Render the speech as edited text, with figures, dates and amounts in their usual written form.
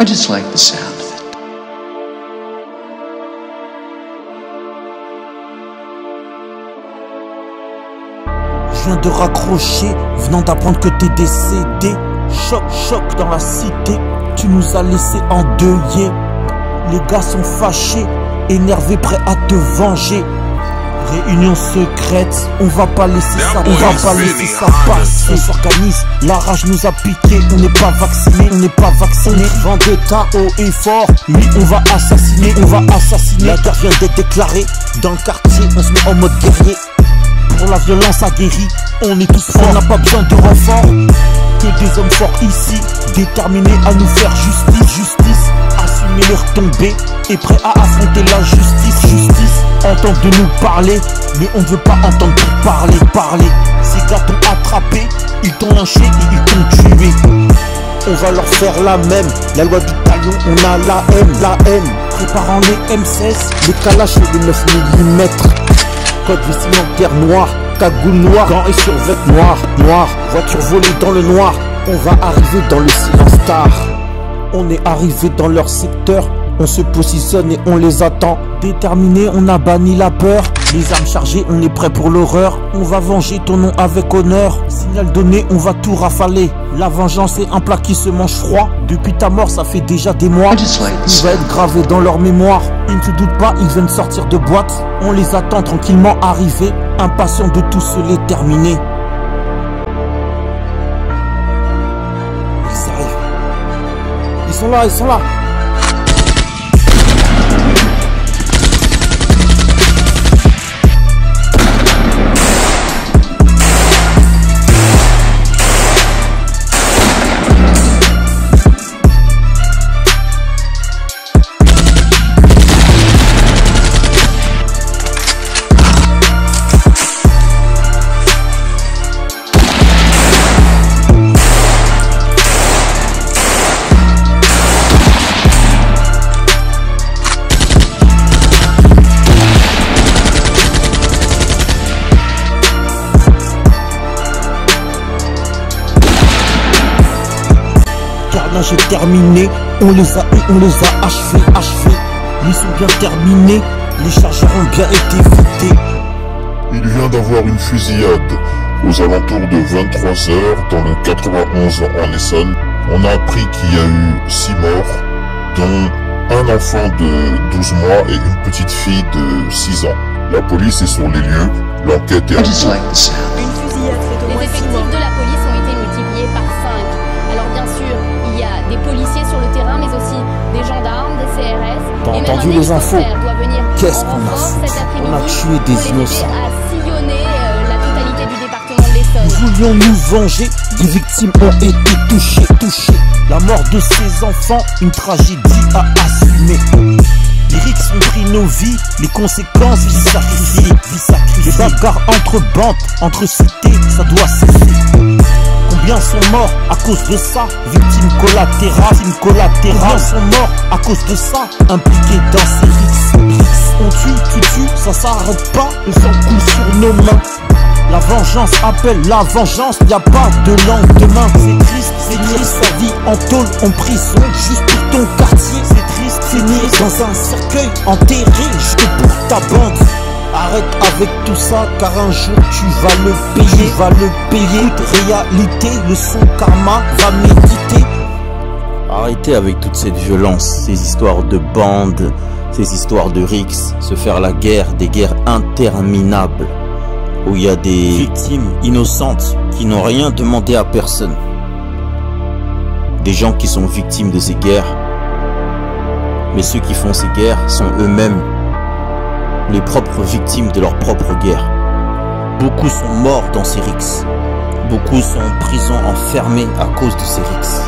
I just like the sound of it. Je viens de raccrocher, venant d'apprendre que t'es décédé. Choc, choc dans la cité, tu nous as laissé endeuillés. Les gars sont fâchés, énervés, prêts à te venger. Réunion secrète, on va pas laisser ça, passer. On s'organise, la rage nous a piqué, on n'est pas vacciné, Vendetta haut et fort, lui on va assassiner. La guerre vient d'être déclarée, dans le quartier on se met en mode guerrier. Pour la violence aguerrie, on est tous forts, on n'a pas besoin de renfort. Que des hommes forts ici, déterminés à nous faire justice, assumer leur tombée et prêts à affronter la justice. Entendent de nous parler, mais on ne veut pas entendre parler. Ces gars t'ont attrapé, ils t'ont lynché et ils t'ont tué. On va leur faire la même, la loi du talion, on a la haine. Préparant les M16, les Kalash et les 9 mm. Code vestimentaire noir, cagoule noire, gants et survêt noir, voiture volée dans le noir. On va arriver dans le silence tard. On est arrivé dans leur secteur, on se positionne et on les attend. Déterminés, on a banni la peur. Les armes chargées, on est prêt pour l'horreur. On va venger ton nom avec honneur. Signal donné, on va tout rafaler. La vengeance est un plat qui se mange froid. Depuis ta mort, ça fait déjà des mois. Il va être gravé dans leur mémoire. Ils ne se doutent pas, ils viennent sortir de boîte. On les attend tranquillement arriver, impatients de tous se les terminer. Ils arrivent. Ils sont là. Carnage est terminé, on les a achevés. Mission bien terminée, les chargeurs ont bien été vidés. Il vient d'avoir une fusillade aux alentours de 23 h dans le 91 en Essonne. On a appris qu'il y a eu 6 morts, dont un enfant de 12 mois et une petite fille de 6 ans. La police est sur les lieux, l'enquête est en cours. Une fusillade fait au moins 6 morts. Les effectifs de la police ont été multipliés par 5. Alors bien sûr, il y a des policiers sur le terrain, mais aussi des gendarmes, des CRS. T'as et entendu même un les infos? hélicoptère doit venir Qu'est-ce en qu'on a renfort foutu? cet après-midi On a tué des pour les aider innocents. à sillonner la totalité du département de l'Essonne. Nous voulions nous venger, des victimes ont été touchées. La mort de ces enfants, une tragédie à assumer. Les rixes ont pris nos vies, les conséquences, vie sacrifiée. Les bagarres entre bandes, entre cités, ça doit cesser. Combien sont morts à cause de ça? Victimes collatérales. Combien sont morts à cause de ça? Impliqués dans ces rixes. On tue, ça s'arrête pas, le sang coule sur nos mains. La vengeance appelle la vengeance, y a pas de lendemain. C'est triste, sa vie en tôle, en prison, juste pour ton quartier. C'est triste, finir dans un cercueil, enterré juste pour ta bande. Arrête avec tout ça, car un jour tu vas le payer. Écoute, réalité, le son karma va méditer. Arrêtez avec toute cette violence, ces histoires de bandes, ces histoires de rixes, se faire la guerre, des guerres interminables, où il y a des victimes innocentes qui n'ont rien demandé à personne. Des gens qui sont victimes de ces guerres, mais ceux qui font ces guerres sont eux-mêmes les propres victimes de leur propre guerre. Beaucoup sont morts dans ces rixes. Beaucoup sont en prison enfermés à cause de ces rixes.